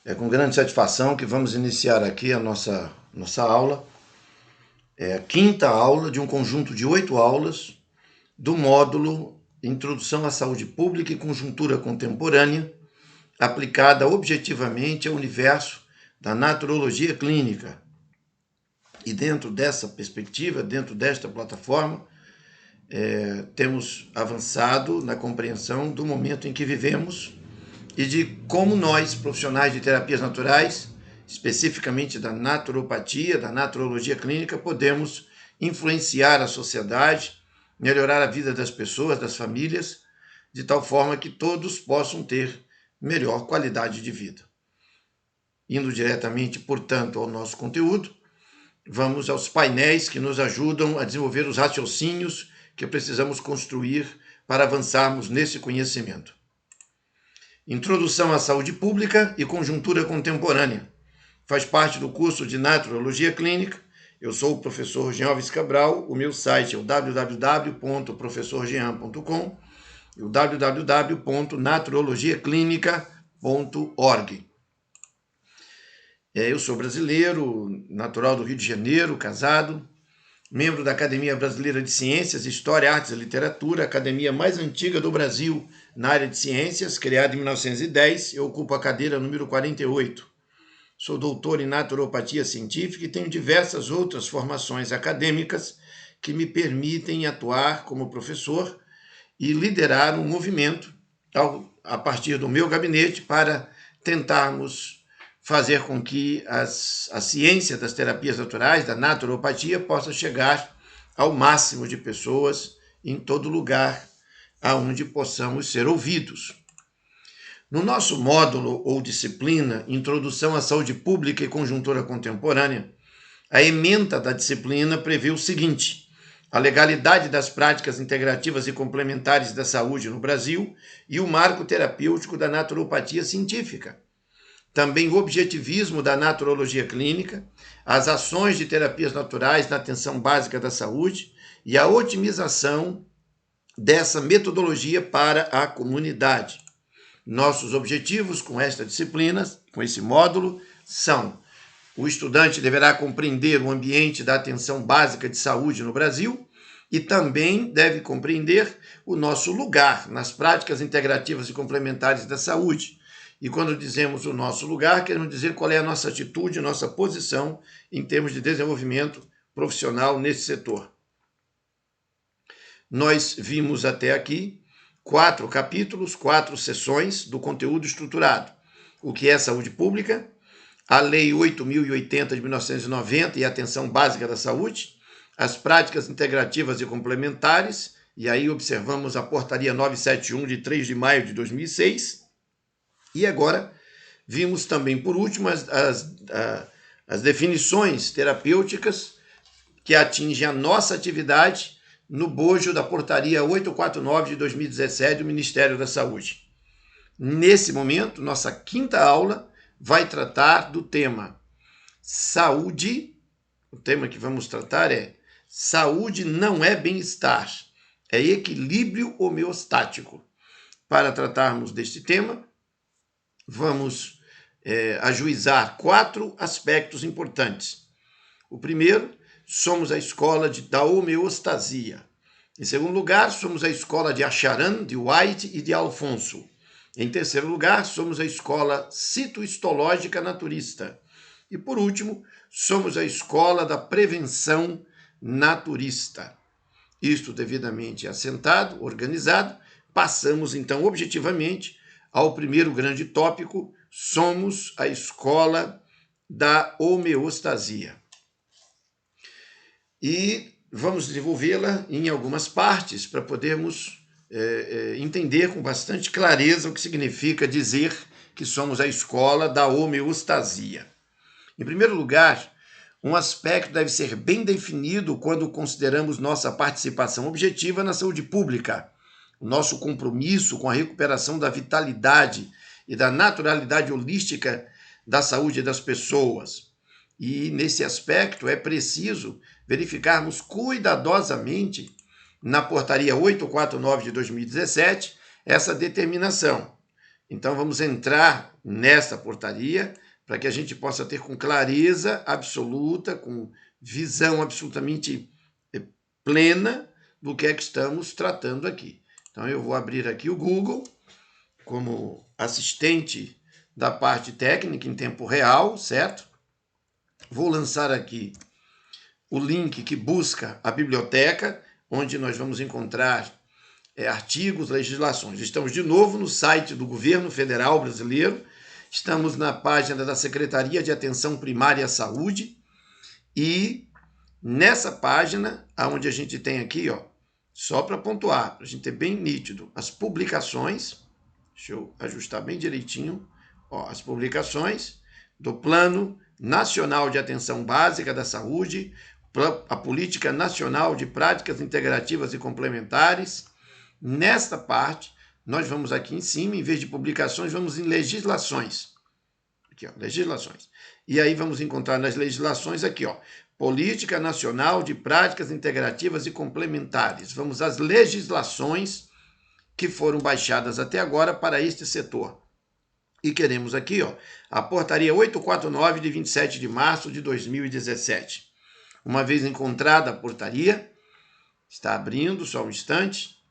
É com grande satisfação que vamos iniciar aqui a nossa aula. É a quinta aula de um conjunto de 8 aulas do módulo Introdução à Saúde Pública e Conjuntura Contemporânea, aplicada objetivamente ao universo da naturologia clínica. E dentro dessa perspectiva, dentro desta plataforma, temos avançado na compreensão do momento em que vivemos e de como nós, profissionais de terapias naturais, especificamente da naturopatia, da naturologia clínica, podemos influenciar a sociedade, melhorar a vida das pessoas, das famílias, de tal forma que todos possam ter melhor qualidade de vida. Indo diretamente, portanto, ao nosso conteúdo, vamos aos painéis que nos ajudam a desenvolver os raciocínios que precisamos construir para avançarmos nesse conhecimento. Introdução à Saúde Pública e Conjuntura Contemporânea. Faz parte do curso de Naturologia Clínica. Eu sou o professor Jean Cabral. O meu site é o www.professorjean.com e o www.naturologiaclinica.org. Eu sou brasileiro, natural do Rio de Janeiro, casado, membro da Academia Brasileira de Ciências, História, Artes e Literatura, a academia mais antiga do Brasil na área de ciências, criada em 1910. Eu ocupo a cadeira número 48. Sou doutor em naturopatia científica e tenho diversas outras formações acadêmicas que me permitem atuar como professor e liderar um movimento a partir do meu gabinete para tentarmos fazer com que a ciência das terapias naturais, da naturopatia, possa chegar ao máximo de pessoas em todo lugar aonde possamos ser ouvidos. No nosso módulo ou disciplina, Introdução à Saúde Pública e Conjuntura Contemporânea, a ementa da disciplina prevê o seguinte: a legalidade das práticas integrativas e complementares da saúde no Brasil e o marco terapêutico da naturopatia científica. Também o objetivismo da naturologia clínica, as ações de terapias naturais na atenção básica da saúde e a otimização dessa metodologia para a comunidade. Nossos objetivos com esta disciplina, com esse módulo, são: o estudante deverá compreender o ambiente da atenção básica de saúde no Brasil e também deve compreender o nosso lugar nas práticas integrativas e complementares da saúde. E quando dizemos o nosso lugar, queremos dizer qual é a nossa atitude, nossa posição em termos de desenvolvimento profissional nesse setor. Nós vimos até aqui 4 capítulos, 4 sessões do conteúdo estruturado. O que é saúde pública, a Lei 8.080 de 1990 e a atenção básica da saúde, as práticas integrativas e complementares, e aí observamos a Portaria 971 de 3 de maio de 2006, e agora vimos também, por último, as definições terapêuticas que atingem a nossa atividade no bojo da Portaria 849 de 2017 do Ministério da Saúde. Nesse momento, nossa quinta aula vai tratar do tema saúde. O tema que vamos tratar é saúde não é bem-estar, é equilíbrio homeostático. Para tratarmos deste tema, vamos ajuizar 4 aspectos importantes. O primeiro, somos a escola da homeostasia. Em segundo lugar, somos a escola de Acharan, de White e de Alfonso. Em terceiro lugar, somos a escola citohistológica naturista. E por último, somos a escola da prevenção naturista. Isto devidamente assentado, organizado, passamos então objetivamente ao primeiro grande tópico: somos a escola da homeostasia. E vamos desenvolvê-la em algumas partes para podermos entender com bastante clareza o que significa dizer que somos a escola da homeostasia. Em primeiro lugar, um aspecto deve ser bem definido quando consideramos nossa participação objetiva na saúde pública, o nosso compromisso com a recuperação da vitalidade e da naturalidade holística da saúde das pessoas. E, nesse aspecto, é preciso verificarmos cuidadosamente na Portaria 849 de 2017 essa determinação. Então, vamos entrar nessa portaria para que a gente possa ter com clareza absoluta, com visão absolutamente plena do que é que estamos tratando aqui. Então, eu vou abrir aqui o Google como assistente da parte técnica em tempo real, certo? Vou lançar aqui o link que busca a biblioteca, onde nós vamos encontrar artigos, legislações. Estamos de novo no site do Governo Federal Brasileiro, estamos na página da Secretaria de Atenção Primária à Saúde e nessa página, onde a gente tem aqui, ó, só para pontuar, para a gente ter bem nítido, as publicações, deixa eu ajustar bem direitinho, ó, as publicações do Plano Nacional de Atenção Básica da Saúde, a Política Nacional de Práticas Integrativas e Complementares. Nesta parte, nós vamos aqui em cima, em vez de publicações, vamos em legislações. Aqui, ó, legislações. E aí vamos encontrar nas legislações aqui, ó, Política Nacional de Práticas Integrativas e Complementares. Vamos às legislações que foram baixadas até agora para este setor. E queremos aqui, ó, a Portaria 849 de 27 de março de 2017. Uma vez encontrada a portaria, está abrindo, só um instante,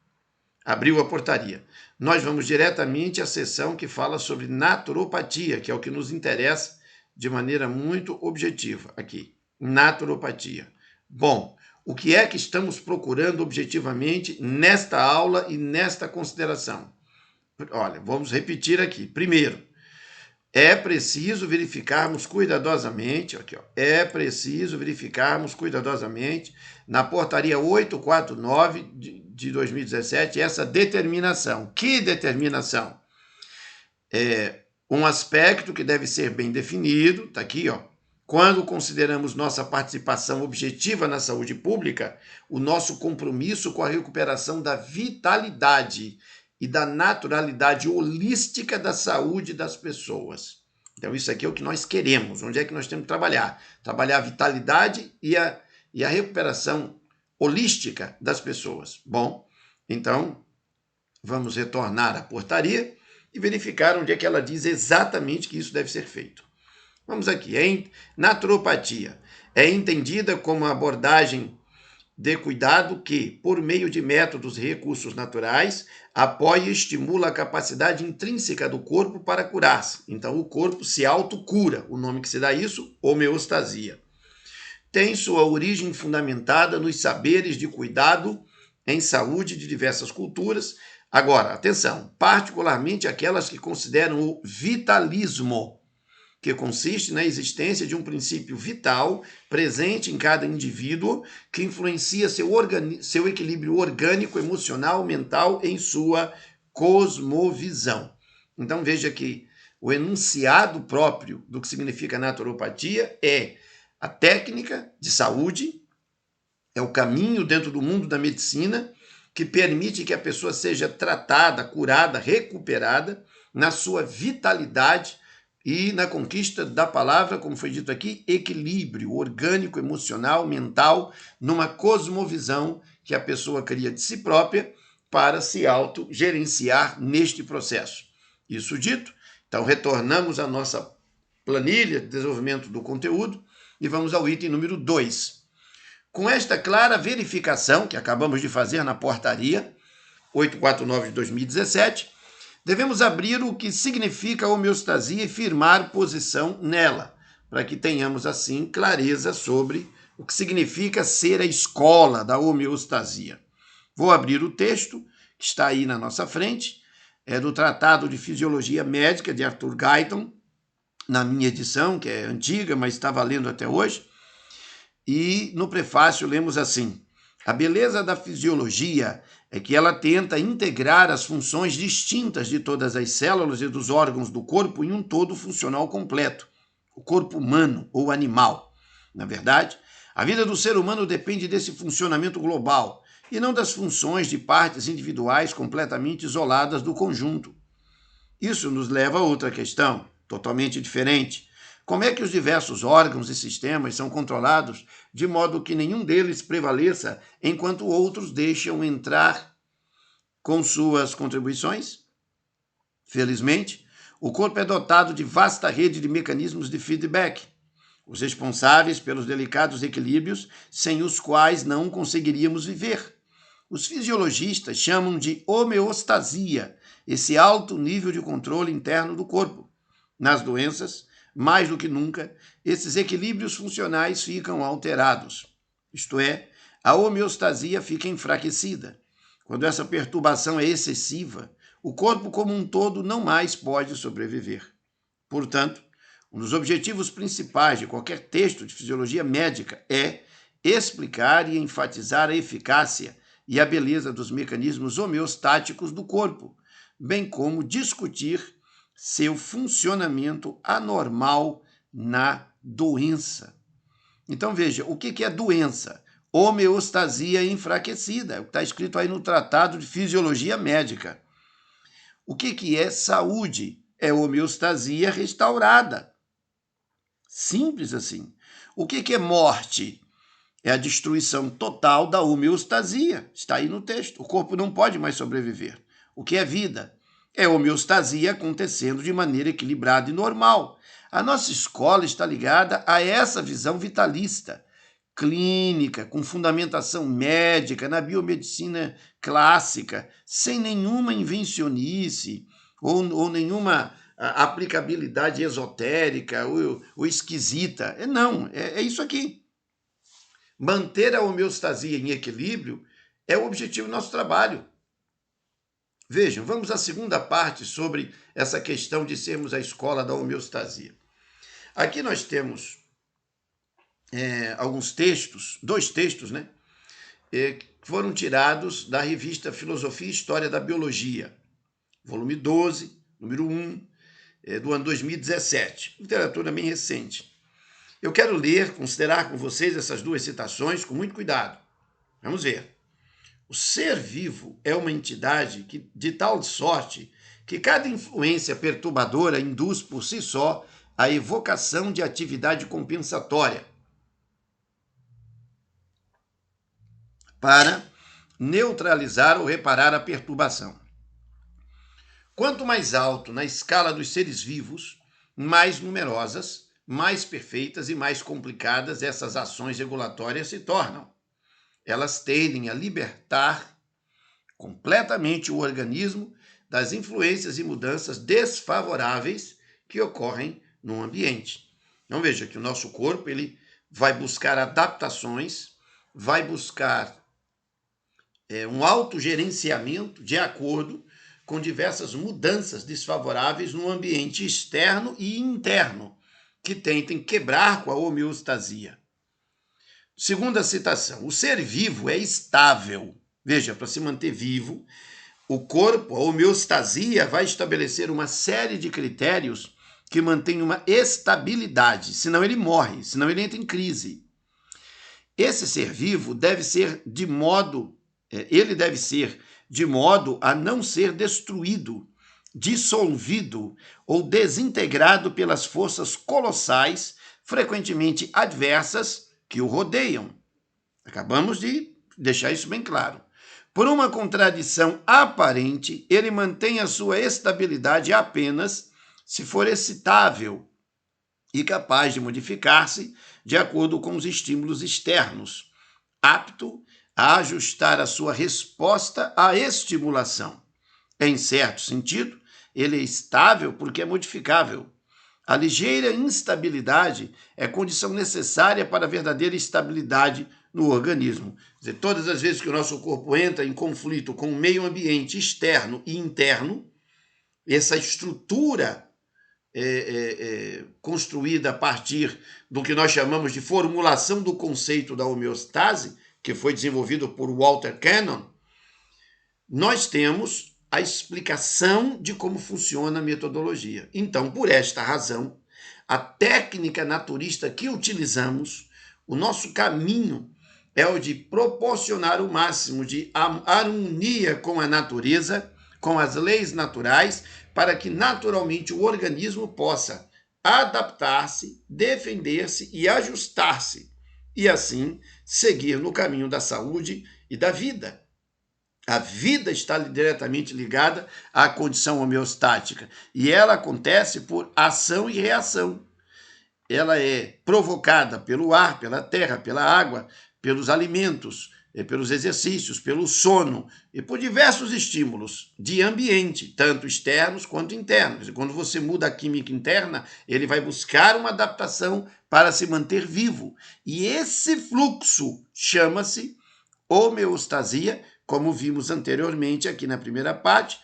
abriu a portaria. Nós vamos diretamente à seção que fala sobre naturopatia, que é o que nos interessa de maneira muito objetiva aqui. Naturopatia. Bom, o que é que estamos procurando objetivamente nesta aula e nesta consideração? Olha, vamos repetir aqui. Primeiro, é preciso verificarmos cuidadosamente, aqui, ó, é preciso verificarmos cuidadosamente na portaria 849 de 2017 essa determinação. Que determinação? É um aspecto que deve ser bem definido, está aqui, ó. Quando consideramos nossa participação objetiva na saúde pública, o nosso compromisso com a recuperação da vitalidade e da naturalidade holística da saúde das pessoas. Então, isso aqui é o que nós queremos. Onde é que nós temos que trabalhar? Trabalhar a vitalidade e a recuperação holística das pessoas. Bom, então, vamos retornar à portaria e verificar onde é que ela diz exatamente que isso deve ser feito. Vamos aqui. Naturopatia é entendida como a abordagem de cuidado que, por meio de métodos e recursos naturais, apoia e estimula a capacidade intrínseca do corpo para curar-se. Então, o corpo se autocura. O nome que se dá a isso, homeostasia. Tem sua origem fundamentada nos saberes de cuidado em saúde de diversas culturas. Agora, atenção, particularmente aquelas que consideram o vitalismo, que consiste na existência de um princípio vital presente em cada indivíduo que influencia seu equilíbrio orgânico, emocional, mental em sua cosmovisão. Então veja que o enunciado próprio do que significa naturopatia é a técnica de saúde, é o caminho dentro do mundo da medicina que permite que a pessoa seja tratada, curada, recuperada na sua vitalidade e na conquista da palavra, como foi dito aqui, equilíbrio orgânico, emocional, mental, numa cosmovisão que a pessoa cria de si própria para se autogerenciar neste processo. Isso dito, então retornamos à nossa planilha de desenvolvimento do conteúdo e vamos ao item número 2. Com esta clara verificação que acabamos de fazer na portaria 849 de 2017, devemos abrir o que significa a homeostasia e firmar posição nela, para que tenhamos, assim, clareza sobre o que significa ser a escola da homeostasia. Vou abrir o texto, que está aí na nossa frente, é do Tratado de Fisiologia Médica de Arthur Guyton, na minha edição, que é antiga, mas está valendo até hoje, e no prefácio lemos assim: a beleza da fisiologia é que ela tenta integrar as funções distintas de todas as células e dos órgãos do corpo em um todo funcional completo, o corpo humano ou animal. Na verdade, a vida do ser humano depende desse funcionamento global e não das funções de partes individuais completamente isoladas do conjunto. Isso nos leva a outra questão, totalmente diferente. Como é que os diversos órgãos e sistemas são controlados de modo que nenhum deles prevaleça enquanto outros deixam entrar com suas contribuições? Felizmente, o corpo é dotado de vasta rede de mecanismos de feedback, os responsáveis pelos delicados equilíbrios sem os quais não conseguiríamos viver. Os fisiologistas chamam de homeostasia esse alto nível de controle interno do corpo. Nas doenças, mais do que nunca, esses equilíbrios funcionais ficam alterados. Isto é, a homeostasia fica enfraquecida. Quando essa perturbação é excessiva, o corpo como um todo não mais pode sobreviver. Portanto, um dos objetivos principais de qualquer texto de fisiologia médica é explicar e enfatizar a eficácia e a beleza dos mecanismos homeostáticos do corpo, bem como discutir seu funcionamento anormal na doença. Então veja, o que é doença? Homeostasia enfraquecida, é o que está escrito aí no Tratado de Fisiologia Médica. O que é saúde? É homeostasia restaurada. Simples assim. O que é morte? É a destruição total da homeostasia. Está aí no texto. O corpo não pode mais sobreviver. O que é vida? É homeostasia acontecendo de maneira equilibrada e normal. A nossa escola está ligada a essa visão vitalista, clínica, com fundamentação médica, na biomedicina clássica, sem nenhuma invencionice ou nenhuma aplicabilidade esotérica ou esquisita. Não, é isso aqui. Manter a homeostasia em equilíbrio é o objetivo do nosso trabalho. Vejam, vamos à segunda parte sobre essa questão de sermos a escola da homeostasia. Aqui nós temos alguns textos, 2 textos, né? Que foram tirados da revista Filosofia e História da Biologia, volume 12, número 1, do ano 2017, literatura bem recente. Eu quero ler, considerar com vocês essas 2 citações com muito cuidado. Vamos ver. O ser vivo é uma entidade de tal sorte que cada influência perturbadora induz por si só a evocação de atividade compensatória para neutralizar ou reparar a perturbação. Quanto mais alto na escala dos seres vivos, mais numerosas, mais perfeitas e mais complicadas essas ações regulatórias se tornam. Elas tendem a libertar completamente o organismo das influências e mudanças desfavoráveis que ocorrem no ambiente. Então veja que o nosso corpo ele vai buscar adaptações, vai buscar um autogerenciamento de acordo com diversas mudanças desfavoráveis no ambiente externo e interno, que tentem quebrar com a homeostasia. Segunda citação, o ser vivo é estável. Veja, para se manter vivo, o corpo, a homeostasia, vai estabelecer uma série de critérios que mantêm uma estabilidade, senão ele morre, senão ele entra em crise. Esse ser vivo deve ser de modo a não ser destruído, dissolvido ou desintegrado pelas forças colossais, frequentemente adversas, que o rodeiam. Acabamos de deixar isso bem claro. Por uma contradição aparente, ele mantém a sua estabilidade apenas se for excitável e capaz de modificar-se de acordo com os estímulos externos, apto a ajustar a sua resposta à estimulação. Em certo sentido, ele é estável porque é modificável. A ligeira instabilidade é condição necessária para a verdadeira estabilidade no organismo. Quer dizer, todas as vezes que o nosso corpo entra em conflito com o meio ambiente externo e interno, essa estrutura construída a partir do que nós chamamos de formulação do conceito da homeostase, que foi desenvolvido por Walter Cannon, nós temos a explicação de como funciona a metodologia. Então, por esta razão, a técnica naturista que utilizamos, o nosso caminho é o de proporcionar o máximo de harmonia com a natureza, com as leis naturais, para que naturalmente o organismo possa adaptar-se, defender-se e ajustar-se, e assim seguir no caminho da saúde e da vida. A vida está diretamente ligada à condição homeostática e ela acontece por ação e reação. Ela é provocada pelo ar, pela terra, pela água, pelos alimentos, pelos exercícios, pelo sono e por diversos estímulos de ambiente, tanto externos quanto internos. Quando você muda a química interna, ele vai buscar uma adaptação para se manter vivo. E esse fluxo chama-se homeostasia, como vimos anteriormente aqui na primeira parte,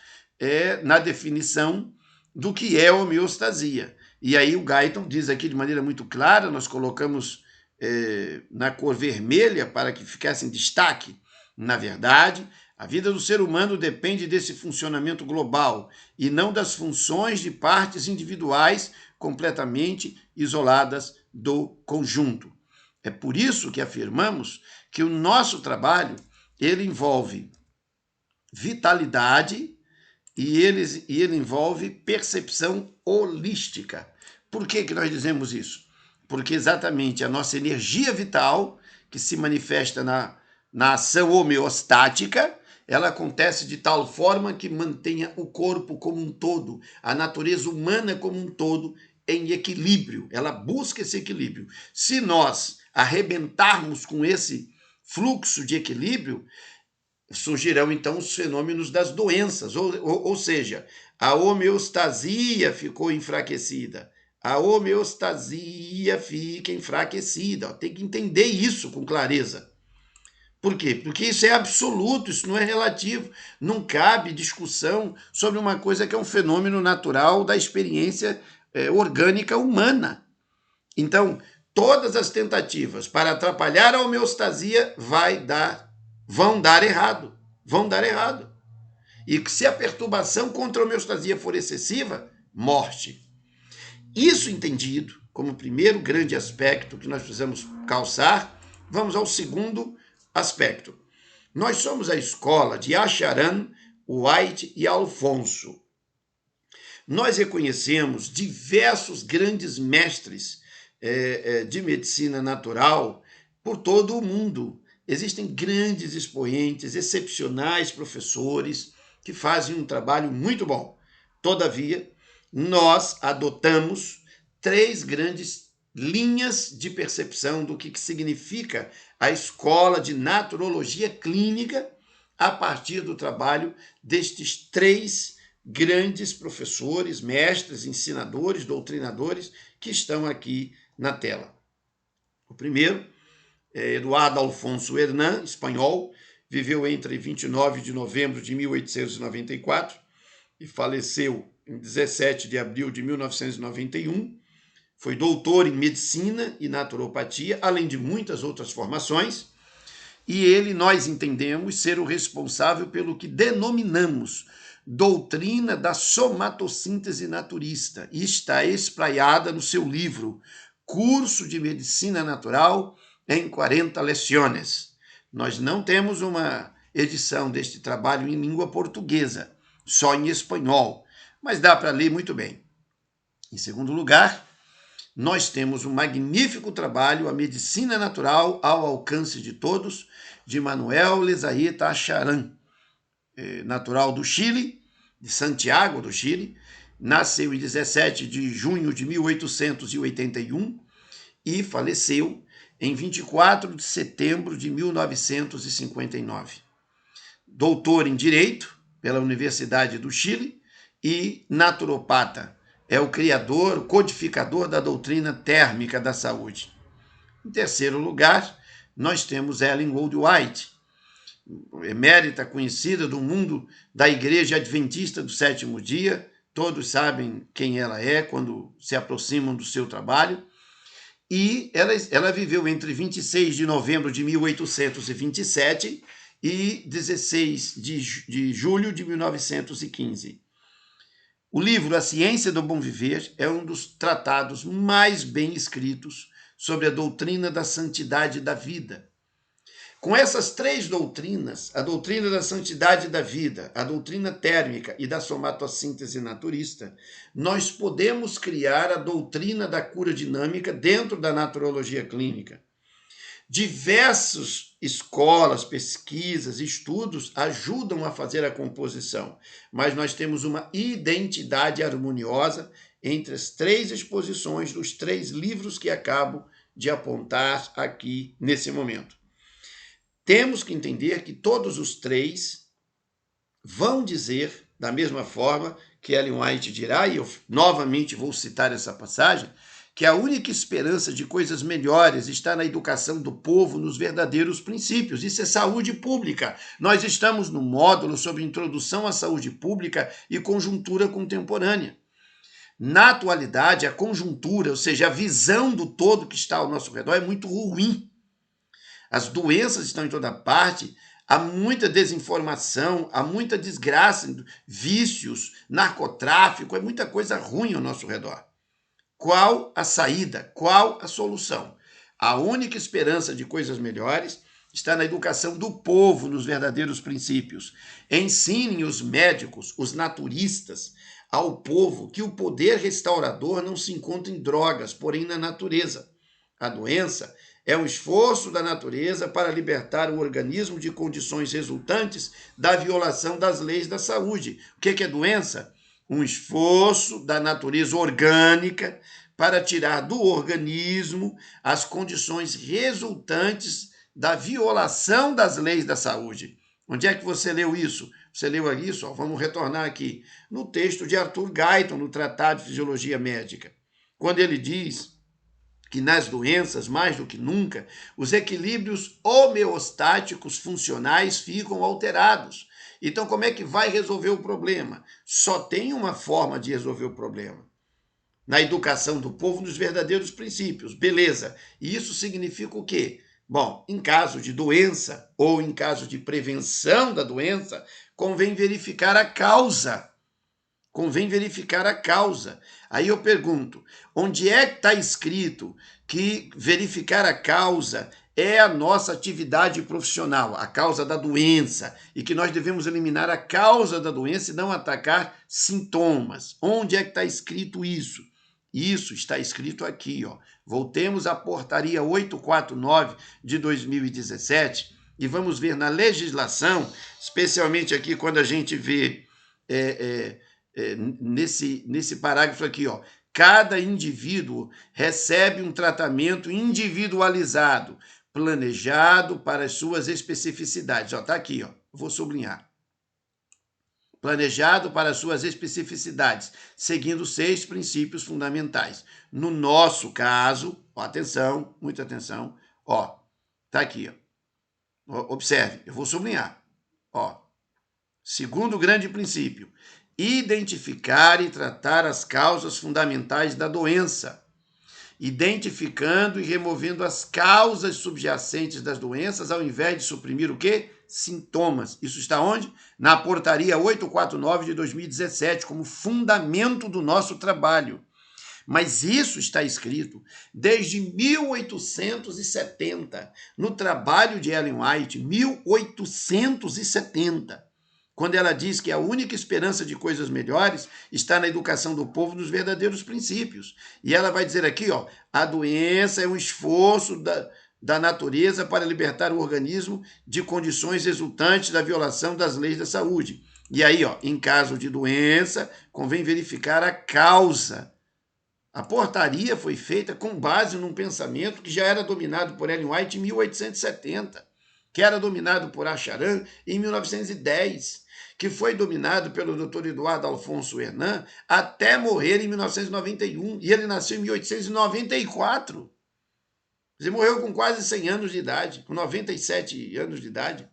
na definição do que é homeostasia. E aí o Guyton diz aqui de maneira muito clara, nós colocamos na cor vermelha para que ficasse em destaque. Na verdade, a vida do ser humano depende desse funcionamento global e não das funções de partes individuais completamente isoladas do conjunto. É por isso que afirmamos que o nosso trabalho ele envolve vitalidade e ele envolve percepção holística. Por que nós dizemos isso? Porque exatamente a nossa energia vital, que se manifesta na ação homeostática, ela acontece de tal forma que mantenha o corpo como um todo, a natureza humana como um todo, em equilíbrio. Ela busca esse equilíbrio. Se nós arrebentarmos com esse fluxo de equilíbrio, surgirão então os fenômenos das doenças, ou seja, a homeostasia ficou enfraquecida. A homeostasia fica enfraquecida. Tem que entender isso com clareza. Por quê? Porque isso é absoluto, isso não é relativo. Não cabe discussão sobre uma coisa que é um fenômeno natural da experiência orgânica humana. Então, todas as tentativas para atrapalhar a homeostasia vão dar errado. Vão dar errado. E se a perturbação contra a homeostasia for excessiva, morte. Isso entendido como o primeiro grande aspecto que nós precisamos calçar, vamos ao segundo aspecto. Nós somos a escola de Acharan, White e Alfonso. Nós reconhecemos diversos grandes mestres de medicina natural por todo o mundo. Existem grandes expoentes, excepcionais professores que fazem um trabalho muito bom. Todavia, nós adotamos 3 grandes linhas de percepção do que significa a escola de naturologia clínica a partir do trabalho destes 3 grandes professores, mestres, ensinadores, doutrinadores que estão aqui na tela. O primeiro é Eduardo Alfonso Hernan, espanhol, viveu entre 29 de novembro de 1894 e faleceu em 17 de abril de 1991. Foi doutor em medicina e naturopatia, além de muitas outras formações, e ele, nós entendemos, ser o responsável pelo que denominamos doutrina da somatossíntese naturista, e está espraiada no seu livro Curso de Medicina Natural em 40 Leções. Nós não temos uma edição deste trabalho em língua portuguesa, só em espanhol, mas dá para ler muito bem. Em segundo lugar, nós temos um magnífico trabalho, A Medicina Natural ao Alcance de Todos, de Manuel Lezaeta Acharan, natural do Chile, de Santiago do Chile, nasceu em 17 de junho de 1881 e faleceu em 24 de setembro de 1959. Doutor em Direito pela Universidade do Chile e naturopata. É o criador, o codificador da doutrina térmica da saúde. Em terceiro lugar, nós temos Ellen Goldwhite, emérita conhecida do mundo da Igreja Adventista do Sétimo Dia. Todos sabem quem ela é quando se aproximam do seu trabalho. E ela viveu entre 26 de novembro de 1827 e 16 de julho de 1915. O livro A Ciência do Bom Viver é um dos tratados mais bem escritos sobre a doutrina da santidade da vida. Com essas 3 doutrinas, a doutrina da santidade da vida, a doutrina térmica e da somatossíntese naturista, nós podemos criar a doutrina da cura dinâmica dentro da naturologia clínica. Diversas escolas, pesquisas, estudos ajudam a fazer a composição, mas nós temos uma identidade harmoniosa entre as três exposições dos três livros que acabo de apontar aqui nesse momento. Temos que entender que todos os três vão dizer, da mesma forma que Ellen White dirá, e eu novamente vou citar essa passagem, que a única esperança de coisas melhores está na educação do povo nos verdadeiros princípios. Isso é saúde pública. Nós estamos no módulo sobre introdução à saúde pública e conjuntura contemporânea. Na atualidade, a conjuntura, ou seja, a visão do todo que está ao nosso redor é muito ruim. As doenças estão em toda parte, há muita desinformação, há muita desgraça, vícios, narcotráfico, é muita coisa ruim ao nosso redor. Qual a saída? Qual a solução? A única esperança de coisas melhores está na educação do povo nos verdadeiros princípios. Ensinem os médicos, os naturistas, ao povo que o poder restaurador não se encontra em drogas, porém na natureza. A doença é um esforço da natureza para libertar o organismo de condições resultantes da violação das leis da saúde. O que é doença? Um esforço da natureza orgânica para tirar do organismo as condições resultantes da violação das leis da saúde. Onde é que você leu isso? Você leu isso? Vamos retornar aqui. No texto de Arthur Guyton, no Tratado de Fisiologia Médica, quando ele diz que nas doenças, mais do que nunca, os equilíbrios homeostáticos funcionais ficam alterados. Então, como é que vai resolver o problema? Só tem uma forma de resolver o problema. Na educação do povo, nos verdadeiros princípios. Beleza. E isso significa o quê? Bom, em caso de doença ou em caso de prevenção da doença, convém verificar a causa. Convém verificar a causa. Aí eu pergunto, onde é que está escrito que verificar a causa é a nossa atividade profissional, a causa da doença, e que nós devemos eliminar a causa da doença e não atacar sintomas? Onde é que está escrito isso? Isso está escrito aqui, ó. Voltemos à portaria 849 de 2017 e vamos ver na legislação, especialmente aqui quando a gente vê nesse parágrafo aqui, ó, cada indivíduo recebe um tratamento individualizado, planejado para as suas especificidades. Ó, tá aqui, ó. Vou sublinhar. Planejado para as suas especificidades, seguindo 6 princípios fundamentais. No nosso caso, ó, atenção, muita atenção, ó, tá aqui, ó. Observe, eu vou sublinhar. Ó, segundo grande princípio, identificar e tratar as causas fundamentais da doença, identificando e removendo as causas subjacentes das doenças, ao invés de suprimir o quê? Sintomas. Isso está onde? Na portaria 849 de 2017, como fundamento do nosso trabalho. Mas isso está escrito desde 1870, no trabalho de Ellen White, 1870. Quando ela diz que a única esperança de coisas melhores está na educação do povo nos verdadeiros princípios. E ela vai dizer aqui, ó, a doença é um esforço da natureza para libertar o organismo de condições resultantes da violação das leis da saúde. E aí, ó, em caso de doença, convém verificar a causa. A portaria foi feita com base num pensamento que já era dominado por Ellen White em 1870, que era dominado por Acharan em 1910, que foi dominado pelo Dr. Eduardo Alfonso Hernan até morrer em 1991, e ele nasceu em 1894. Ele morreu com quase 100 anos de idade, com 97 anos de idade.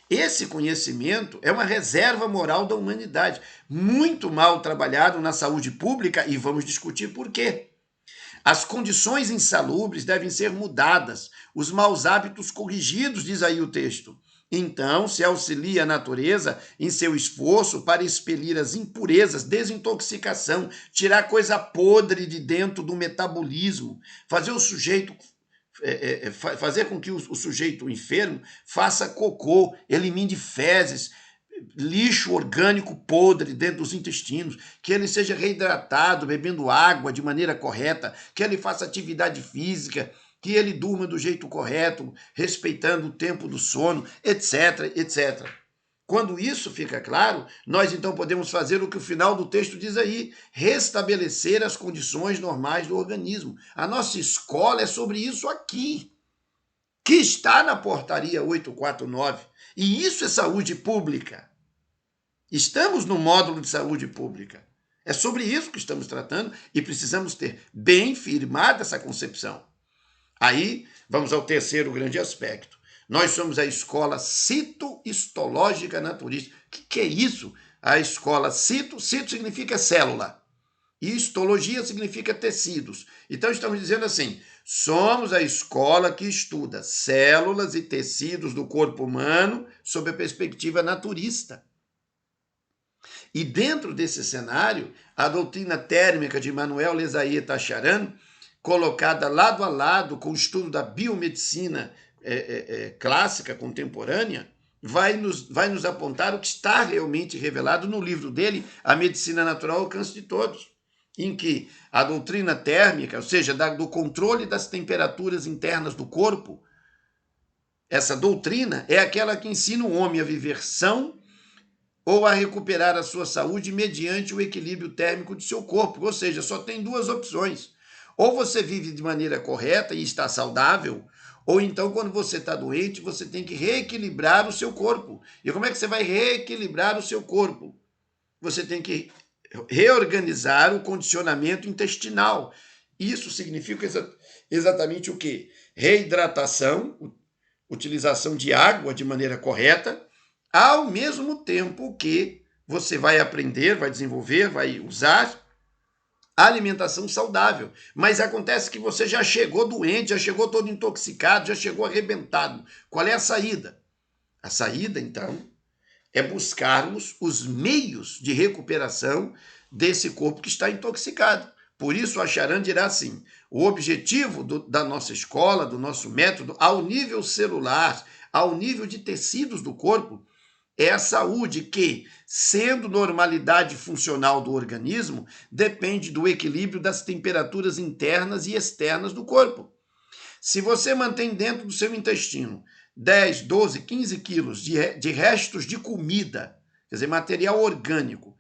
Esse conhecimento é uma reserva moral da humanidade, muito mal trabalhado na saúde pública, e vamos discutir por quê. As condições insalubres devem ser mudadas, os maus hábitos corrigidos, diz aí o texto. Então, se auxilia a natureza em seu esforço para expelir as impurezas, desintoxicação, tirar coisa podre de dentro do metabolismo, fazer o sujeito fazer com que o sujeito enfermo faça cocô, elimine fezes, lixo orgânico podre dentro dos intestinos, que ele seja reidratado, bebendo água de maneira correta, que ele faça atividade física, que ele durma do jeito correto, respeitando o tempo do sono, etc, etc. Quando isso fica claro, nós então podemos fazer o que o final do texto diz aí, restabelecer as condições normais do organismo. A nossa escola é sobre isso aqui, que está na portaria 849. E isso é saúde pública. Estamos no módulo de saúde pública. É sobre isso que estamos tratando e precisamos ter bem firmada essa concepção. Aí, vamos ao terceiro grande aspecto. Nós somos a escola cito-histológica naturista. O que é isso? A escola cito significa célula. E histologia significa tecidos. Então, estamos dizendo assim, somos a escola que estuda células e tecidos do corpo humano sob a perspectiva naturista. E dentro desse cenário, a doutrina térmica de Manuel Lesaie Tacharan, colocada lado a lado com o estudo da biomedicina clássica, contemporânea, vai nos apontar o que está realmente revelado no livro dele, A Medicina Natural ao Alcance de Todos, em que a doutrina térmica, ou seja, do controle das temperaturas internas do corpo, essa doutrina é aquela que ensina o homem a viver são ou a recuperar a sua saúde mediante o equilíbrio térmico de seu corpo. Ou seja, só tem duas opções. Ou você vive de maneira correta e está saudável, ou então, quando você está doente, você tem que reequilibrar o seu corpo. E como é que você vai reequilibrar o seu corpo? Você tem que reorganizar o condicionamento intestinal. Isso significa exatamente o quê? Reidratação, utilização de água de maneira correta, ao mesmo tempo que você vai aprender, vai desenvolver, vai usar a alimentação saudável. Mas acontece que você já chegou doente, já chegou todo intoxicado, já chegou arrebentado. Qual é a saída? A saída, então, é buscarmos os meios de recuperação desse corpo que está intoxicado. Por isso, a Charan dirá assim, o objetivo da nossa escola, do nosso método, ao nível celular, ao nível de tecidos do corpo, é a saúde que, sendo normalidade funcional do organismo, depende do equilíbrio das temperaturas internas e externas do corpo. Se você mantém dentro do seu intestino 10, 12, 15 quilos de restos de comida, quer dizer, material orgânico,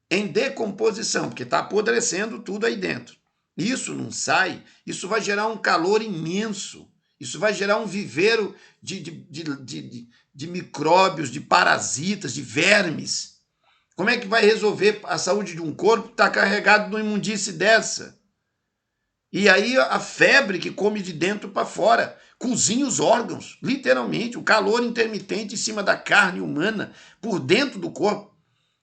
em decomposição, porque está apodrecendo tudo aí dentro, isso não sai, isso vai gerar um calor imenso, isso vai gerar um viveiro de micróbios, de parasitas, de vermes. Como é que vai resolver a saúde de um corpo que está carregado de uma imundície dessa? E aí a febre que come de dentro para fora, cozinha os órgãos, literalmente, o calor intermitente em cima da carne humana, por dentro do corpo.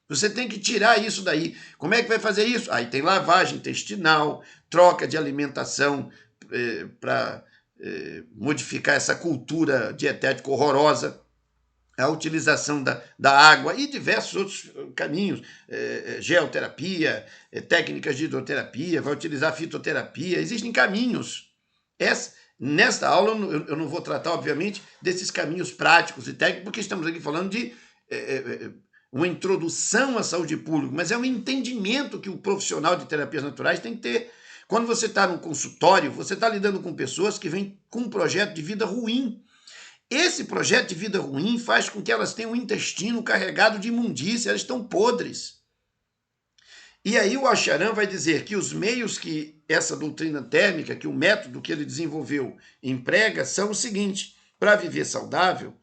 Você tem que tirar isso daí. Como é que vai fazer isso? Aí tem lavagem intestinal, troca de alimentação para modificar essa cultura dietética horrorosa, a utilização da água e diversos outros caminhos, geoterapia, técnicas de hidroterapia, vai utilizar fitoterapia, existem caminhos. Nesta aula eu não vou tratar, obviamente, desses caminhos práticos e técnicos, porque estamos aqui falando de uma introdução à saúde pública, mas é um entendimento que o profissional de terapias naturais tem que ter. Quando você está no consultório, você está lidando com pessoas que vêm com um projeto de vida ruim. Esse projeto de vida ruim faz com que elas tenham um intestino carregado de imundícia, elas estão podres. E aí o Acharan vai dizer que os meios que essa doutrina térmica, que o método que ele desenvolveu emprega, são o seguinte: para viver saudável,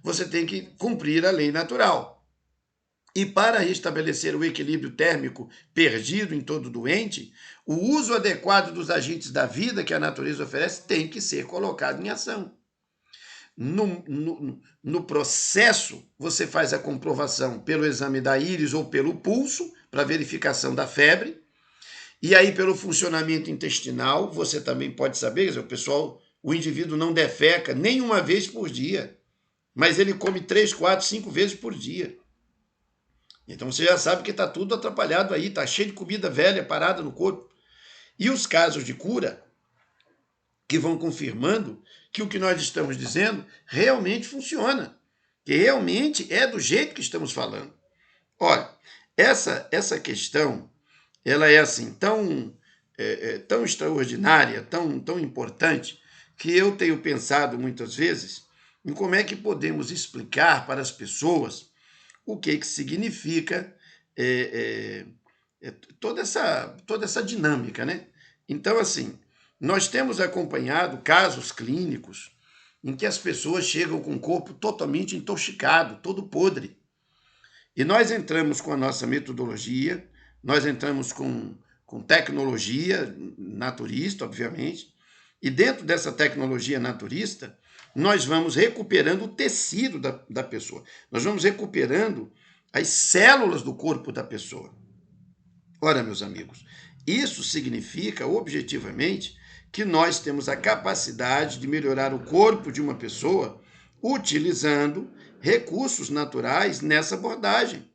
você tem que cumprir a lei natural. E para restabelecer o equilíbrio térmico perdido em todo doente, o uso adequado dos agentes da vida que a natureza oferece tem que ser colocado em ação. No processo, você faz a comprovação pelo exame da íris ou pelo pulso, para verificação da febre, e aí pelo funcionamento intestinal, você também pode saber, quer dizer, o indivíduo não defeca nem uma vez por dia, mas ele come 3, 4, 5 vezes por dia. Então você já sabe que está tudo atrapalhado aí, está cheio de comida velha parada no corpo. E os casos de cura, que vão confirmando que o que nós estamos dizendo realmente funciona, que realmente é do jeito que estamos falando. Olha, essa questão, ela é assim, tão extraordinária, tão importante, que eu tenho pensado muitas vezes em como é que podemos explicar para as pessoas o que significa toda essa dinâmica, né? Então, assim, nós temos acompanhado casos clínicos em que as pessoas chegam com o corpo totalmente intoxicado, todo podre. E nós entramos com a nossa metodologia, nós entramos com tecnologia naturista, obviamente, e dentro dessa tecnologia naturista, nós vamos recuperando o tecido da pessoa, nós vamos recuperando as células do corpo da pessoa. Ora, meus amigos, isso significa, objetivamente, que nós temos a capacidade de melhorar o corpo de uma pessoa utilizando recursos naturais nessa abordagem.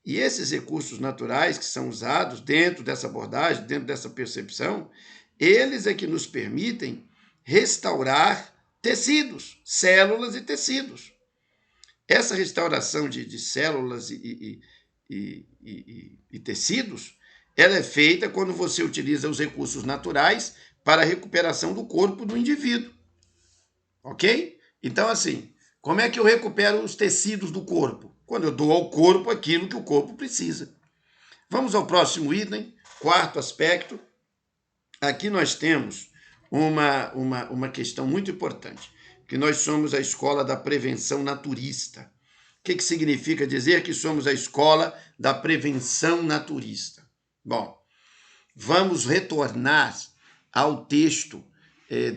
E esses recursos naturais que são usados dentro dessa abordagem, dentro dessa percepção, eles é que nos permitem restaurar tecidos, células e tecidos. Essa restauração de células e tecidos, ela é feita quando você utiliza os recursos naturais para a recuperação do corpo do indivíduo. Ok? Então, assim, como é que eu recupero os tecidos do corpo? Quando eu dou ao corpo aquilo que o corpo precisa. Vamos ao próximo item, quarto aspecto. Aqui nós temos uma questão muito importante, que nós somos a escola da prevenção naturista. O que significa dizer que somos a escola da prevenção naturista? Bom, vamos retornar ao texto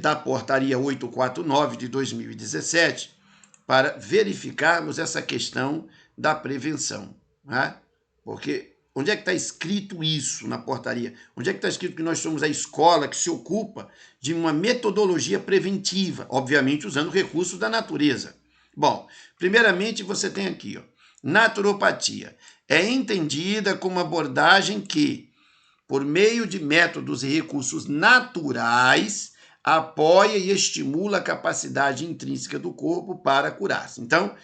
da portaria 849 de 2017 para verificarmos essa questão da prevenção. Né? Porque onde é que está escrito isso na portaria? Onde é que está escrito que nós somos a escola que se ocupa de uma metodologia preventiva, obviamente usando recursos da natureza? Bom, primeiramente você tem aqui, ó, naturopatia. É entendida como abordagem que, por meio de métodos e recursos naturais, apoia e estimula a capacidade intrínseca do corpo para curar-se. Então,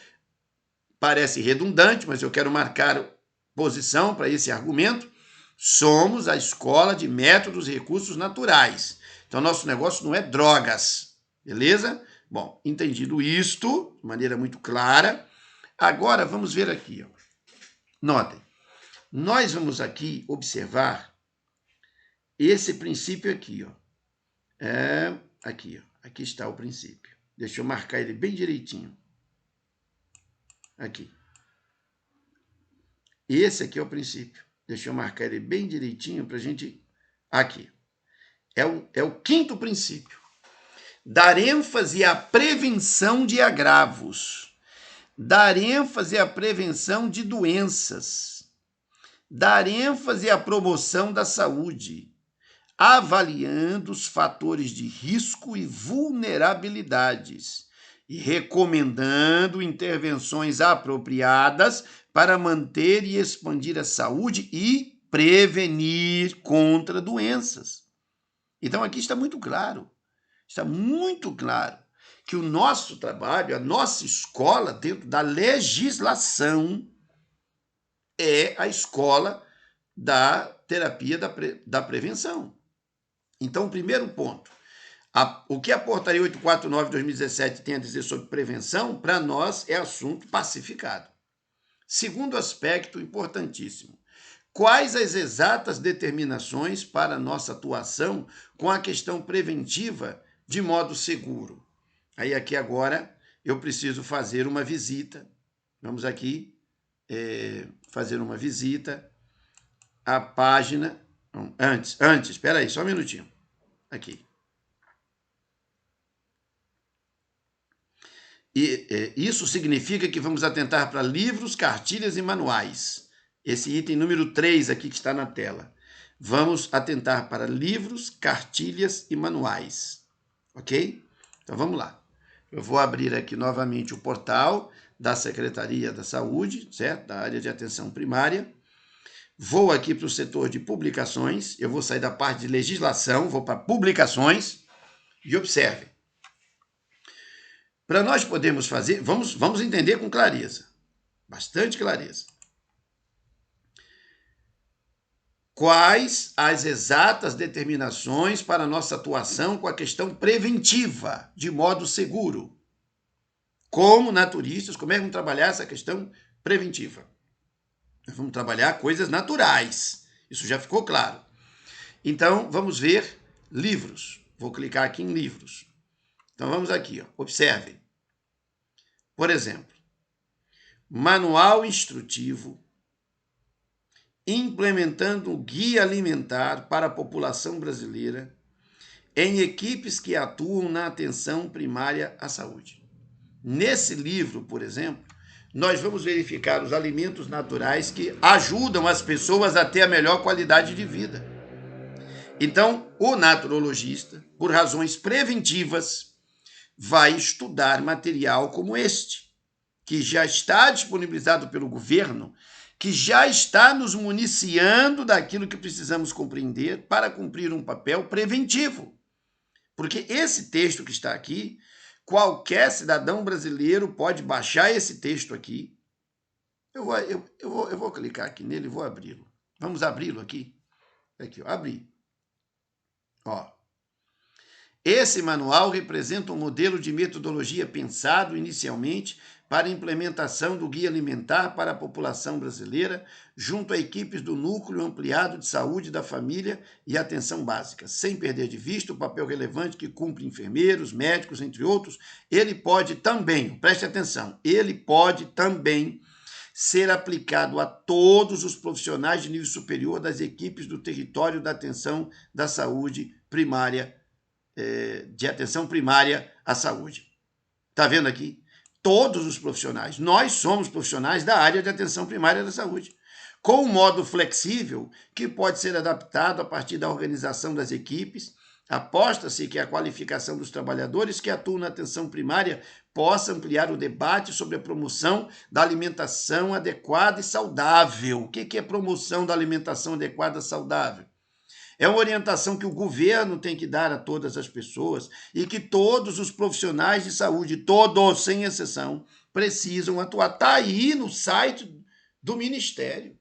parece redundante, mas eu quero marcar posição para esse argumento. Somos a escola de métodos e recursos naturais. Então, nosso negócio não é drogas, beleza? Bom, entendido isto, de maneira muito clara, agora vamos ver aqui. Ó. Notem, nós vamos aqui observar esse princípio aqui. Ó. Aqui, ó. Aqui está o princípio. Deixa eu marcar ele bem direitinho. Aqui. Esse aqui é o princípio. Deixa eu marcar ele bem direitinho para a gente... Aqui. É o quinto princípio. Dar ênfase à prevenção de agravos. Dar ênfase à prevenção de doenças. Dar ênfase à promoção da saúde, avaliando os fatores de risco e vulnerabilidades e recomendando intervenções apropriadas para manter e expandir a saúde e prevenir contra doenças. Então, aqui está muito claro que o nosso trabalho, a nossa escola dentro da legislação é a escola da terapia da prevenção. Então, o primeiro ponto, o que a portaria 849 de 2017 tem a dizer sobre prevenção, para nós é assunto pacificado. Segundo aspecto importantíssimo, quais as exatas determinações para nossa atuação com a questão preventiva de modo seguro? Aí aqui agora eu preciso fazer uma visita, vamos aqui fazer uma visita à página, antes, espera aí, só um minutinho, aqui. E isso significa que vamos atentar para livros, cartilhas e manuais. Esse item número 3 aqui que está na tela. Vamos atentar para livros, cartilhas e manuais. Ok? Então vamos lá. Eu vou abrir aqui novamente o portal da Secretaria da Saúde, certo? Da área de atenção primária. Vou aqui para o setor de publicações. Eu vou sair da parte de legislação, vou para publicações. E observe. Para nós podermos fazer, vamos entender com clareza, bastante clareza. Quais as exatas determinações para nossa atuação com a questão preventiva, de modo seguro? Como naturistas, como é que vamos trabalhar essa questão preventiva? Nós vamos trabalhar coisas naturais, isso já ficou claro. Então, vamos ver livros. Vou clicar aqui em livros. Então, vamos aqui, ó. Observem. Por exemplo, Manual Instrutivo implementando o Guia Alimentar para a População Brasileira em equipes que atuam na atenção primária à saúde. Nesse livro, por exemplo, nós vamos verificar os alimentos naturais que ajudam as pessoas a ter a melhor qualidade de vida. Então, o naturologista, por razões preventivas, vai estudar material como este, que já está disponibilizado pelo governo, que já está nos municiando daquilo que precisamos compreender para cumprir um papel preventivo. Porque esse texto que está aqui, qualquer cidadão brasileiro pode baixar esse texto aqui. Eu vou clicar aqui nele e vou abri-lo. Vamos abri-lo aqui. Aqui, ó, abri. Ó. Esse manual representa um modelo de metodologia pensado inicialmente para a implementação do Guia Alimentar para a população brasileira, junto a equipes do Núcleo Ampliado de Saúde da Família e Atenção Básica. Sem perder de vista o papel relevante que cumpre enfermeiros, médicos, entre outros, ele pode também, preste atenção, ele pode também ser aplicado a todos os profissionais de nível superior das equipes do território da atenção da saúde primária, de atenção primária à saúde. Está vendo aqui? Todos os profissionais. Nós somos profissionais da área de atenção primária da saúde, com um modo flexível que pode ser adaptado a partir da organização das equipes. Aposta-se que a qualificação dos trabalhadores que atuam na atenção primária possa ampliar o debate sobre a promoção da alimentação adequada e saudável. O que é promoção da alimentação adequada e saudável? É uma orientação que o governo tem que dar a todas as pessoas e que todos os profissionais de saúde, todos, sem exceção, precisam atuar. Está aí no site do Ministério.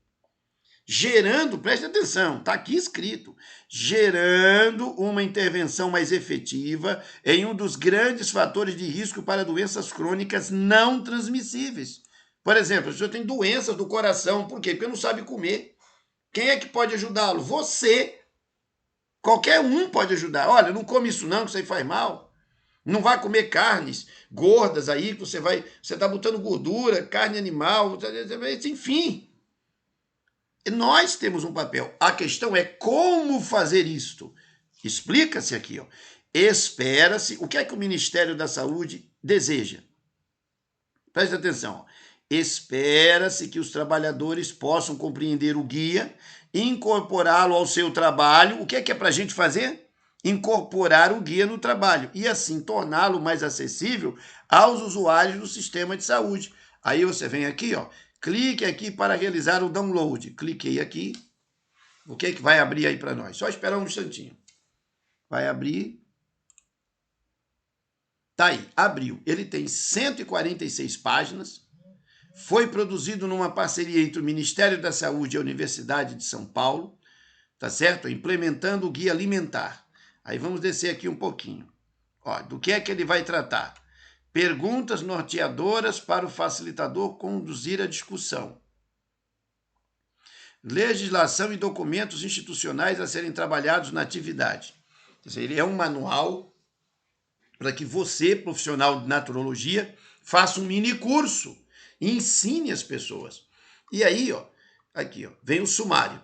Gerando, preste atenção, está aqui escrito, gerando uma intervenção mais efetiva em um dos grandes fatores de risco para doenças crônicas não transmissíveis. Por exemplo, o senhor tem doenças do coração, por quê? Porque não sabe comer. Quem é que pode ajudá-lo? Você. Qualquer um pode ajudar. Olha, não come isso não, que isso aí faz mal. Não vai comer carnes gordas aí, que você está botando gordura, carne animal, enfim. Nós temos um papel. A questão é como fazer isto. Explica-se aqui, ó. Espera-se. O que é que o Ministério da Saúde deseja? Preste atenção. Espera-se que os trabalhadores possam compreender o guia, incorporá-lo ao seu trabalho. O que é para a gente fazer? Incorporar o guia no trabalho e assim torná-lo mais acessível aos usuários do sistema de saúde. Aí você vem aqui, ó, clique aqui para realizar o download. Cliquei aqui. O que é que vai abrir aí para nós? Só esperar um instantinho. Vai abrir. Tá aí, abriu. Ele tem 146 páginas. Foi produzido numa parceria entre o Ministério da Saúde e a Universidade de São Paulo, tá certo? Implementando o Guia Alimentar. Aí vamos descer aqui um pouquinho. Ó, do que é que ele vai tratar? Perguntas norteadoras para o facilitador conduzir a discussão. Legislação e documentos institucionais a serem trabalhados na atividade. Quer dizer, ele é um manual para que você, profissional de naturologia, faça um mini curso e ensine as pessoas. E aí, ó, aqui, ó, vem o sumário.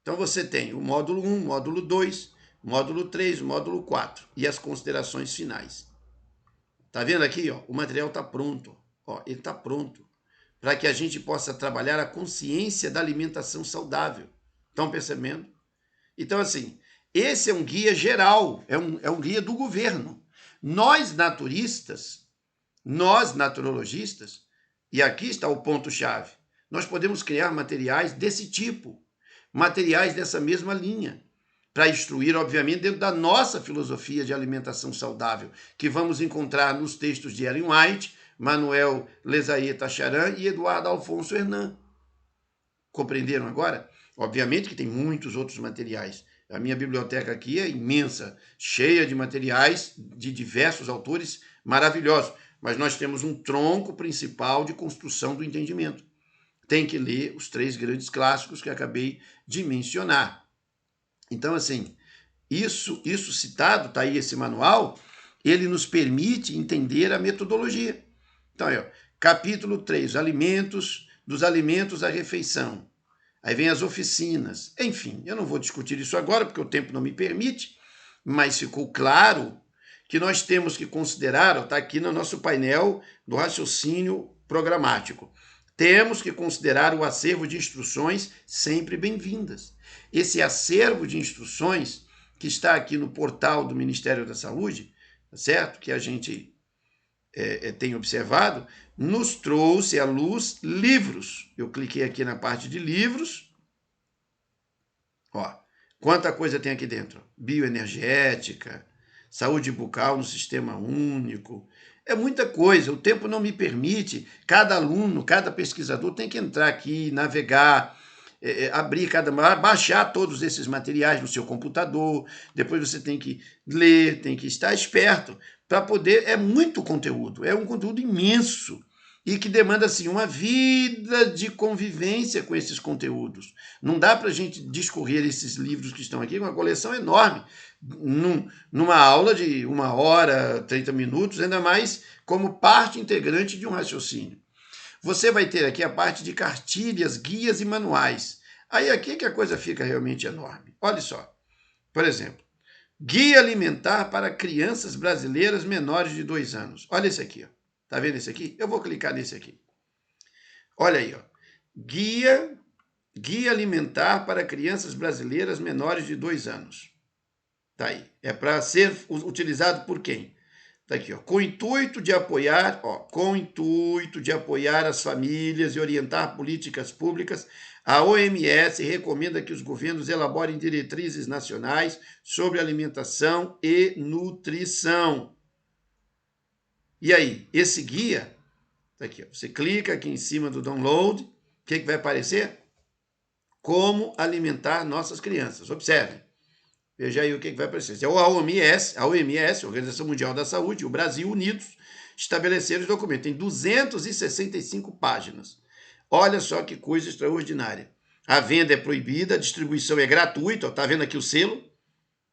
Então você tem o módulo 1, módulo 2, módulo 3, módulo 4 e as considerações finais. Tá vendo aqui, ó? O material está pronto. Ó, ele está pronto para que a gente possa trabalhar a consciência da alimentação saudável. Estão percebendo? Então, assim, esse é um guia geral, é um guia do governo. Nós naturistas, nós naturologistas, e aqui está o ponto-chave, nós podemos criar materiais desse tipo, materiais dessa mesma linha, para instruir, obviamente, dentro da nossa filosofia de alimentação saudável, que vamos encontrar nos textos de Ellen White, Manuel Lesaie Tacharan e Eduardo Alfonso Hernan. Compreenderam agora? Obviamente que tem muitos outros materiais. A minha biblioteca aqui é imensa, cheia de materiais de diversos autores maravilhosos, mas nós temos um tronco principal de construção do entendimento. Tem que ler os 3 grandes clássicos que acabei de mencionar. Então, assim, isso citado, está aí esse manual, ele nos permite entender a metodologia. Então, aí, ó, capítulo 3, alimentos, dos alimentos à refeição. Aí vem as oficinas. Enfim, eu não vou discutir isso agora, porque o tempo não me permite, mas ficou claro que nós temos que considerar, está aqui no nosso painel do raciocínio programático, temos que considerar o acervo de instruções sempre bem-vindas. Esse acervo de instruções que está aqui no portal do Ministério da Saúde, certo? Que a gente tem observado, nos trouxe à luz livros. Eu cliquei aqui na parte de livros. Ó, quanta coisa tem aqui dentro. Bioenergética, saúde bucal no sistema único. É muita coisa, o tempo não me permite. Cada aluno, cada pesquisador tem que entrar aqui, navegar, abrir baixar todos esses materiais no seu computador. Depois você tem que ler, tem que estar esperto para poder. É muito conteúdo, é um conteúdo imenso e que demanda assim uma vida de convivência com esses conteúdos. Não dá para a gente discorrer esses livros que estão aqui, uma coleção enorme, numa aula de 1 hora, 30 minutos, ainda mais como parte integrante de um raciocínio. Você vai ter aqui a parte de cartilhas, guias e manuais. Aí aqui que a coisa fica realmente enorme. Olha só, por exemplo, Guia Alimentar para Crianças Brasileiras Menores de 2 anos. Olha esse aqui, ó. Tá vendo esse aqui? Eu vou clicar nesse aqui. Olha aí, ó. Guia Alimentar para Crianças Brasileiras Menores de 2 anos. Tá aí. É para ser utilizado por quem? Tá aqui, ó. Com o intuito de apoiar as famílias e orientar políticas públicas, a OMS recomenda que os governos elaborem diretrizes nacionais sobre alimentação e nutrição. E aí, esse guia, tá aqui, ó, você clica aqui em cima do download, o que vai aparecer? Como alimentar nossas crianças. Observe. Veja aí o que vai aparecer. É a OMS, a Organização Mundial da Saúde, e o Brasil unidos estabeleceram os documentos. Tem 265 páginas. Olha só que coisa extraordinária. A venda é proibida, a distribuição é gratuita. Está vendo aqui o selo?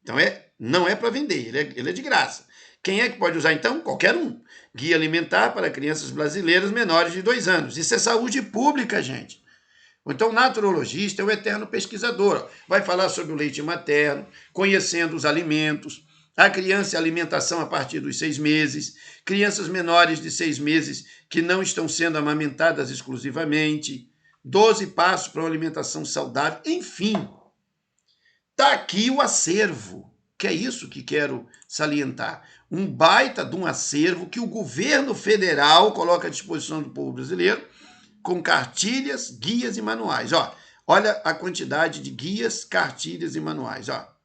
Então não é para vender, ele é de graça. Quem é que pode usar então? Qualquer um. Guia Alimentar para Crianças Brasileiras Menores de 2 anos. Isso é saúde pública, gente. Então, o naturologista é o eterno pesquisador. Vai falar sobre o leite materno, conhecendo os alimentos, a criança e a alimentação a partir dos 6 meses, crianças menores de 6 meses que não estão sendo amamentadas exclusivamente, 12 passos para uma alimentação saudável, enfim. Está aqui o acervo, que é isso que quero salientar. Um baita de um acervo que o governo federal coloca à disposição do povo brasileiro, com cartilhas, guias e manuais. Ó, olha a quantidade de guias, cartilhas e manuais. Ó.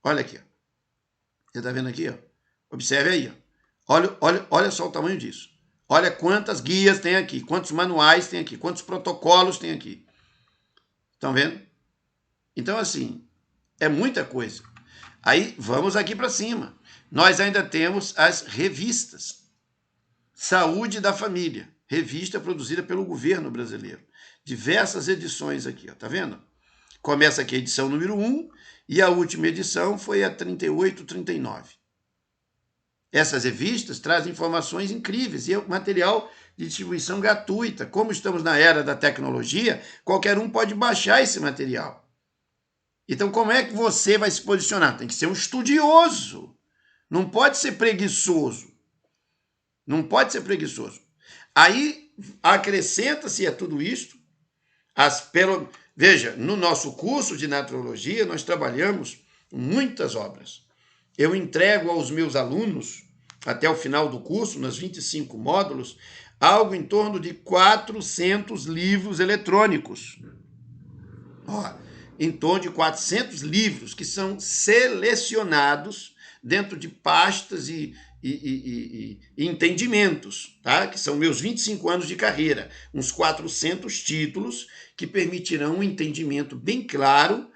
Olha aqui. Ó. Você está vendo aqui? Ó? Observe aí. Ó. Olha só o tamanho disso. Olha quantas guias tem aqui, quantos manuais tem aqui, quantos protocolos tem aqui. Estão vendo? Então, assim, é muita coisa. Aí, vamos aqui para cima. Nós ainda temos as revistas. Saúde da Família. Revista produzida pelo governo brasileiro. Diversas edições aqui, ó, tá vendo? Começa aqui a edição número 1 e a última edição foi a 38, 39. Essas revistas trazem informações incríveis e é material de distribuição gratuita. Como estamos na era da tecnologia, qualquer um pode baixar esse material. Então, como é que você vai se posicionar? Tem que ser um estudioso. Não pode ser preguiçoso. Não pode ser preguiçoso. Aí acrescenta-se a tudo isto, veja, no nosso curso de naturologia nós trabalhamos muitas obras. Eu entrego aos meus alunos, até o final do curso, nos 25 módulos, algo em torno de 400 livros eletrônicos. Ó, em torno de 400 livros que são selecionados dentro de pastas e entendimentos, tá? Que são meus 25 anos de carreira, uns 400 títulos que permitirão um entendimento bem claro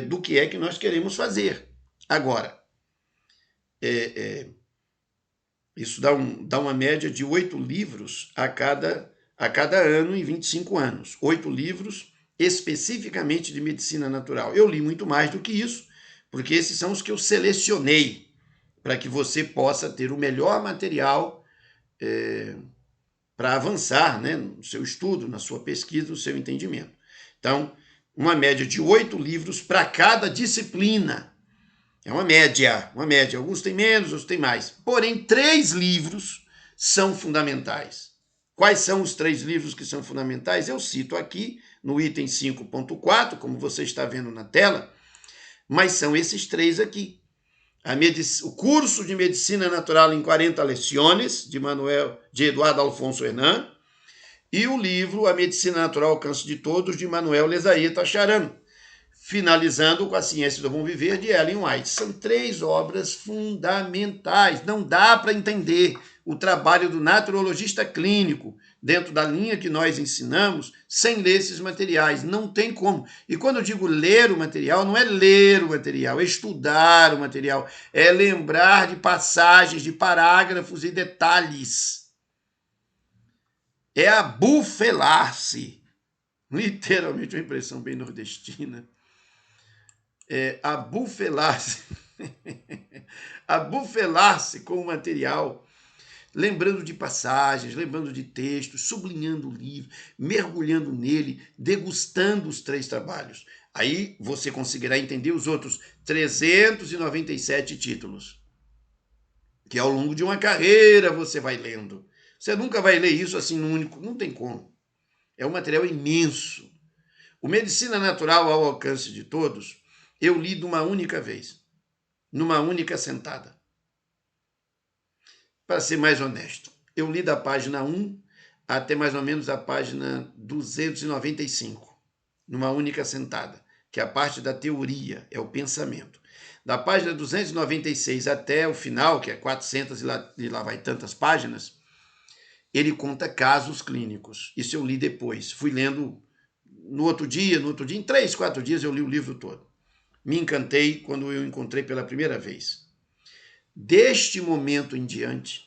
do que é que nós queremos fazer. Agora, isso dá uma média de 8 livros a cada ano em 25 anos. 8 livros especificamente de medicina natural. Eu li muito mais do que isso, porque esses são os que eu selecionei para que você possa ter o melhor material para avançar, né, no seu estudo, na sua pesquisa, no seu entendimento. Então, uma média de 8 livros para cada disciplina. É uma média. Alguns têm menos, outros têm mais. Porém, 3 livros são fundamentais. Quais são os 3 livros que são fundamentais? Eu cito aqui no item 5.4, como você está vendo na tela, mas são esses 3 aqui. O curso de Medicina Natural em 40 Leções, de Eduardo Alfonso Hernan, e o livro A Medicina Natural ao Alcance de Todos, de Manuel Lezaeta Charano, finalizando com A Ciência do Bom Viver, de Ellen White. São 3 obras fundamentais. Não dá para entender o trabalho do naturologista clínico dentro da linha que nós ensinamos sem ler esses materiais. Não tem como. E quando eu digo ler o material, não é ler o material, é estudar o material, é lembrar de passagens, de parágrafos e detalhes. É abufelar-se. Literalmente uma impressão bem nordestina. Abufelar-se. Abufelar-se com o material, lembrando de passagens, lembrando de textos, sublinhando o livro, mergulhando nele, degustando os 3 trabalhos. Aí você conseguirá entender os outros 397 títulos, que ao longo de uma carreira você vai lendo. Você nunca vai ler isso assim no único, não tem como. É um material imenso. O Medicina Natural ao Alcance de Todos, eu li de uma única vez, numa única sentada. Para ser mais honesto, eu li da página 1 até mais ou menos a página 295, numa única sentada, que é a parte da teoria, é o pensamento. Da página 296 até o final, que é 400 e lá vai tantas páginas, ele conta casos clínicos. Isso eu li depois. Fui lendo no outro dia, em 3, 4 dias eu li o livro todo. Me encantei quando eu encontrei pela primeira vez. Deste momento em diante,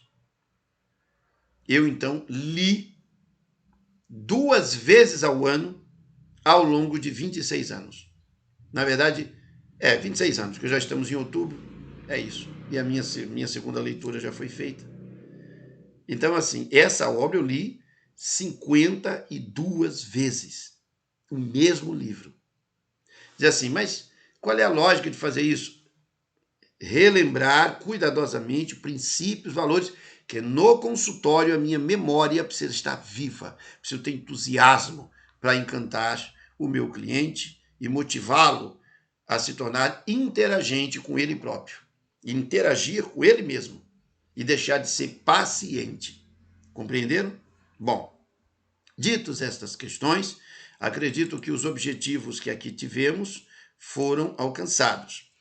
eu então li 2 vezes ao ano ao longo de 26 anos. Na verdade, 26 anos, porque já estamos em outubro, é isso. E a minha segunda leitura já foi feita. Então, assim, essa obra eu li 52 vezes. O mesmo livro. Diz assim, mas qual é a lógica de fazer isso? Relembrar cuidadosamente princípios, valores, que no consultório a minha memória precisa estar viva, preciso ter entusiasmo para encantar o meu cliente e motivá-lo a se tornar interagente com ele próprio, interagir com ele mesmo e deixar de ser paciente. Compreenderam? Bom, ditas estas questões, acredito que os objetivos que aqui tivemos foram alcançados.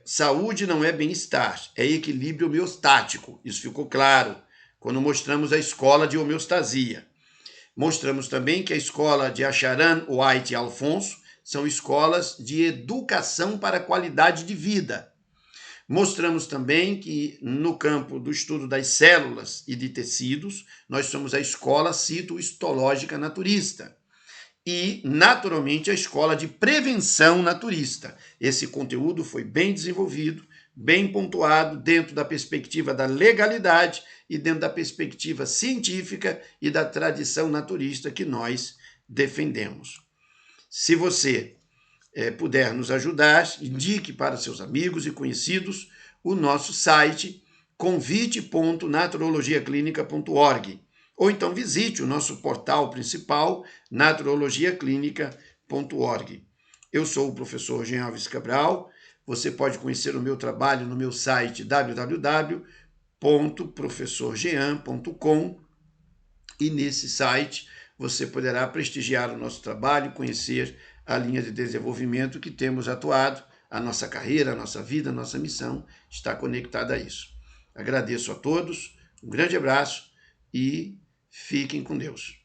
Saúde não é bem-estar, é equilíbrio homeostático. Isso ficou claro quando mostramos a escola de homeostasia. Mostramos também que a escola de Acharan, White e Alfonso são escolas de educação para a qualidade de vida. Mostramos também que no campo do estudo das células e de tecidos, nós somos a escola citohistológica naturista. E, naturalmente, a escola de prevenção naturista. Esse conteúdo foi bem desenvolvido, bem pontuado dentro da perspectiva da legalidade e dentro da perspectiva científica e da tradição naturista que nós defendemos. Se você puder nos ajudar, indique para seus amigos e conhecidos o nosso site convite.naturologiaclinica.org. Ou então visite o nosso portal principal, naturologiaclinica.org. Eu sou o professor Jean Alves Cabral. Você pode conhecer o meu trabalho no meu site www.professorjean.com e nesse site você poderá prestigiar o nosso trabalho, conhecer a linha de desenvolvimento que temos atuado a nossa carreira, a nossa vida, a nossa missão está conectada a isso. Agradeço a todos, um grande abraço e fiquem com Deus.